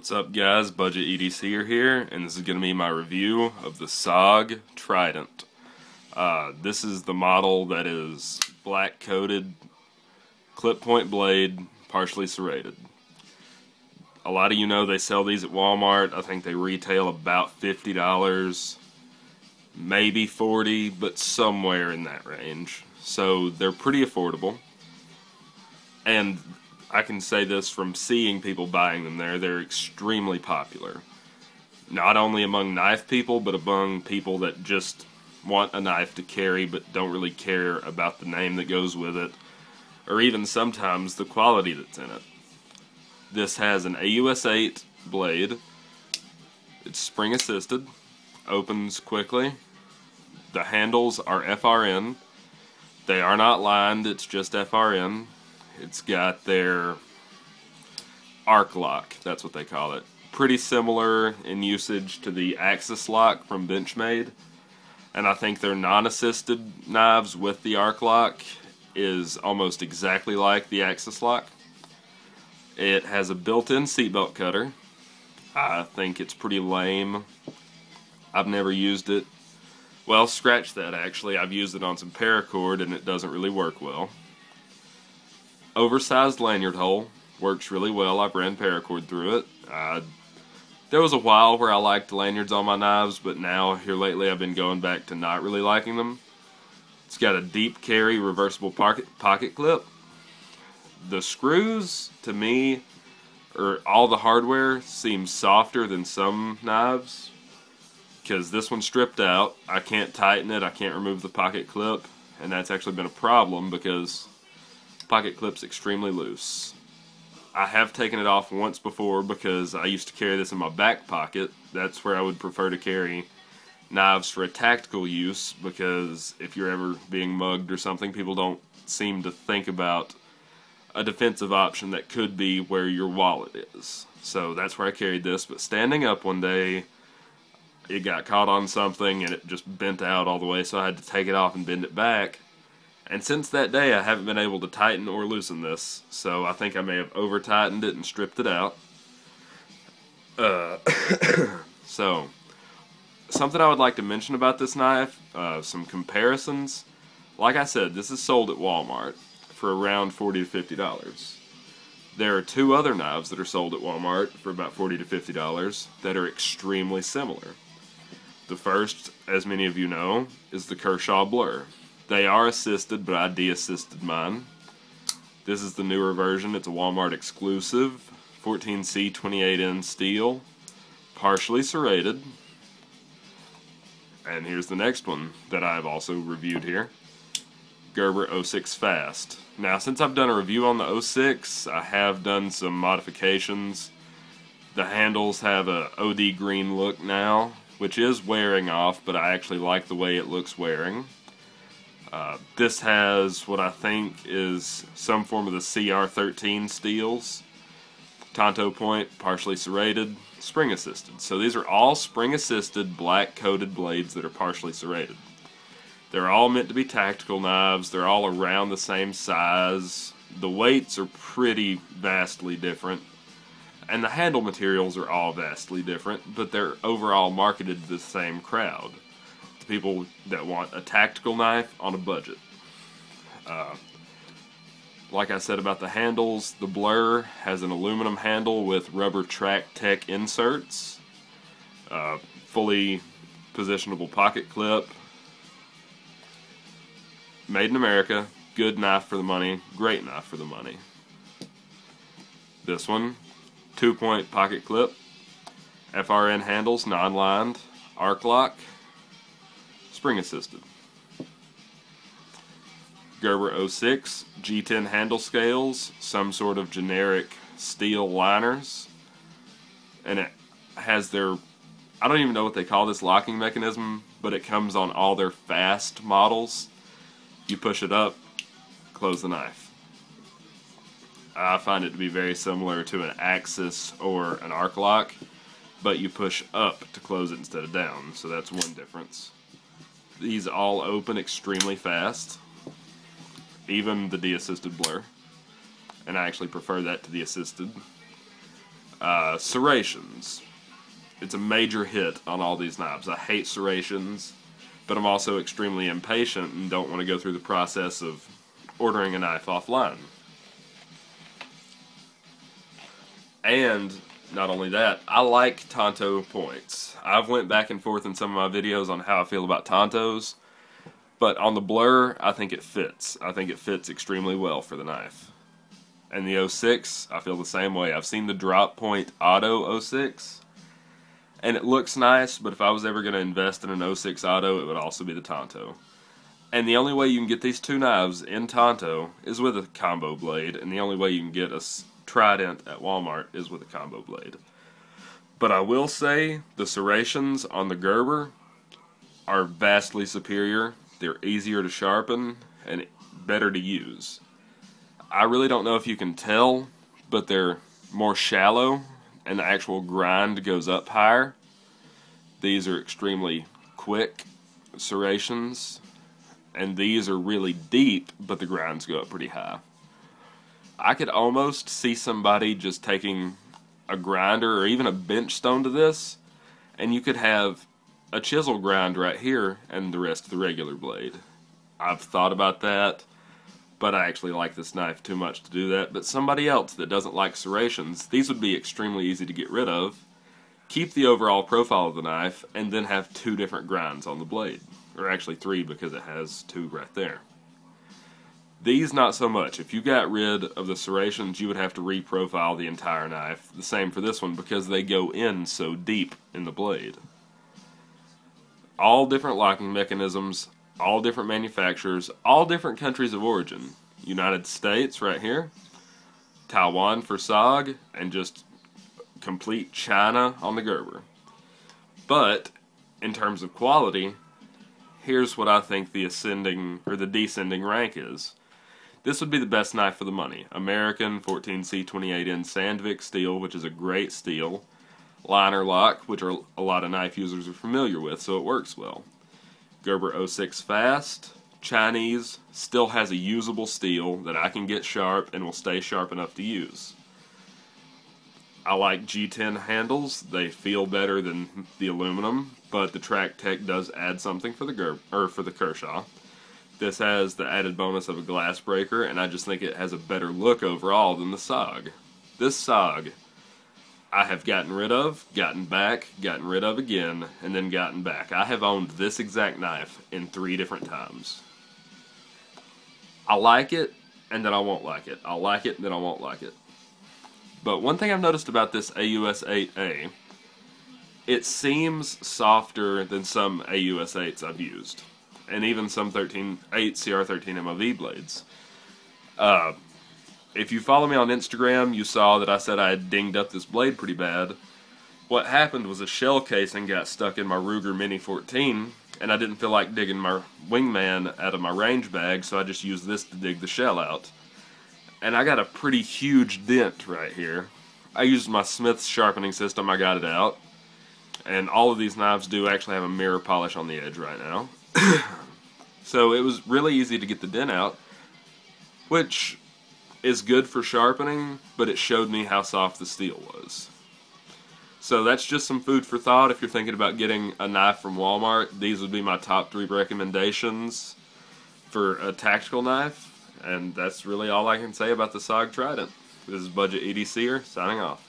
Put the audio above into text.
What's up guys, Budget EDCer here, and this is going to be my review of the SOG Trident. This is the model that is black coated, clip point blade, partially serrated. A lot of you know they sell these at Walmart. I think they retail about $50, maybe $40, but somewhere in that range. So they're pretty affordable. And I can say this from seeing people buying them there, they're extremely popular. Not only among knife people, but among people that just want a knife to carry but don't really care about the name that goes with it, or even sometimes the quality that's in it. This has an AUS 8 blade. It's spring assisted, opens quickly. The handles are FRN. They are not lined, it's just FRN. It's got their arc lock, that's what they call it. Pretty similar in usage to the Axis lock from Benchmade. And I think their non-assisted knives with the arc lock is almost exactly like the Axis lock. It has a built-in seatbelt cutter. I think it's pretty lame. I've never used it. Well, scratch that actually. I've used it on some paracord and it doesn't really work well. Oversized lanyard hole, works really well. I've ran paracord through it. There was a while where I liked lanyards on my knives, but now here lately I've been going back to not really liking them. It's got a deep carry reversible pocket clip. The screws, to me, or all the hardware, seems softer than some knives, because this one's stripped out. I can't tighten it, I can't remove the pocket clip, and that's actually been a problem because pocket clip's extremely loose. I have taken it off once before because I used to carry this in my back pocket. That's where I would prefer to carry knives for a tactical use, because if you're ever being mugged or something, people don't seem to think about a defensive option that could be where your wallet is. So that's where I carried this, but standing up one day, it got caught on something and it just bent out all the way, so I had to take it off and bend it back. And since that day, I haven't been able to tighten or loosen this, so I think I may have over-tightened it and stripped it out. So, something I would like to mention about this knife, some comparisons. Like I said, this is sold at Walmart for around $40 to $50. There are two other knives that are sold at Walmart for about $40 to $50 that are extremely similar. The first, as many of you know, is the Kershaw Blur. They are assisted, but I de-assisted mine. This is the newer version. It's a Walmart exclusive, 14C 28N steel, partially serrated. And here's the next one that I've also reviewed here, Gerber 06 Fast. Now, since I've done a review on the 06, I have done some modifications. The handles have a OD green look now, which is wearing off, but I actually like the way it looks wearing. This has what I think is some form of the CR13 steels. Tonto point, partially serrated, spring assisted. So these are all spring assisted black coated blades that are partially serrated. They're all meant to be tactical knives. They're all around the same size. The weights are pretty vastly different. And the handle materials are all vastly different, but they're overall marketed to the same crowd. The people that want a tactical knife on a budget. Like I said about the handles, the Blur has an aluminum handle with rubber track tech inserts, fully positionable pocket clip, made in America, good knife for the money, great knife for the money. This one, 2-point pocket clip, FRN handles, non-lined, arc lock, spring assisted. Gerber 06 G10 handle scales, some sort of generic steel liners, and it has their, I don't even know what they call this locking mechanism, but it comes on all their fast models. You push it up, close the knife. I find it to be very similar to an Axis or an arc lock, but you push up to close it instead of down, so that's one difference. These all open extremely fast, even the de-assisted Blur, and I actually prefer that to the assisted. Serrations. It's a major hit on all these knives. I hate serrations, but I'm also extremely impatient and don't want to go through the process of ordering a knife offline. And not only that, I like Tonto points. I've went back and forth in some of my videos on how I feel about Tontos, but on the blur, I think it fits. I think it fits extremely well for the knife. And the 06, I feel the same way. I've seen the Drop Point Auto 06, and it looks nice, but if I was ever going to invest in an 06 Auto, it would also be the Tonto. And the only way you can get these two knives in Tonto is with a combo blade, and the only way you can get a Trident at Walmart is with a combo blade. But I will say, the serrations on the Gerber are vastly superior. They're easier to sharpen and better to use. I really don't know if you can tell, but they're more shallow and the actual grind goes up higher. These are extremely quick serrations, and these are really deep, but the grinds go up pretty high. I could almost see somebody just taking a grinder or even a bench stone to this, and you could have a chisel grind right here and the rest of the regular blade. I've thought about that, but I actually like this knife too much to do that. But somebody else that doesn't like serrations, these would be extremely easy to get rid of, keep the overall profile of the knife, and then have two different grinds on the blade. Or actually three, because it has two right there. These, not so much. If you got rid of the serrations, you would have to reprofile the entire knife. The same for this one, because they go in so deep in the blade. All different locking mechanisms, all different manufacturers, all different countries of origin. United States right here, Taiwan for SOG, and just complete China on the Gerber. But in terms of quality, here's what I think the ascending or the descending rank is. This would be the best knife for the money. American 14C28N Sandvik steel, which is a great steel. Liner lock, which are a lot of knife users are familiar with, so it works well. Gerber 06 Fast, Chinese, still has a usable steel that I can get sharp and will stay sharp enough to use. I like G10 handles. They feel better than the aluminum, but the Track Tech does add something for the Kershaw. This has the added bonus of a glass breaker, and I just think it has a better look overall than the SOG. This SOG, I have gotten rid of, gotten back, gotten rid of again, and then gotten back. I have owned this exact knife in 3 different times. I like it, and then I won't like it. I'll like it, and then I won't like it. But one thing I've noticed about this AUS 8A, it seems softer than some AUS 8s I've used, and even some 8 CR13 MOV blades. If you follow me on Instagram, you saw that I said I had dinged up this blade pretty bad. What happened was a shell casing got stuck in my Ruger Mini 14, and I didn't feel like digging my wingman out of my range bag, so I just used this to dig the shell out. And I got a pretty huge dent right here. I used my Smith's sharpening system, I got it out. And all of these knives do actually have a mirror polish on the edge right now. So it was really easy to get the dent out, which is good for sharpening, but it showed me how soft the steel was. So that's just some food for thought. If you're thinking about getting a knife from Walmart, these would be my top 3 recommendations for a tactical knife. And that's really all I can say about the SOG Trident. This is Budget EDCer, signing off.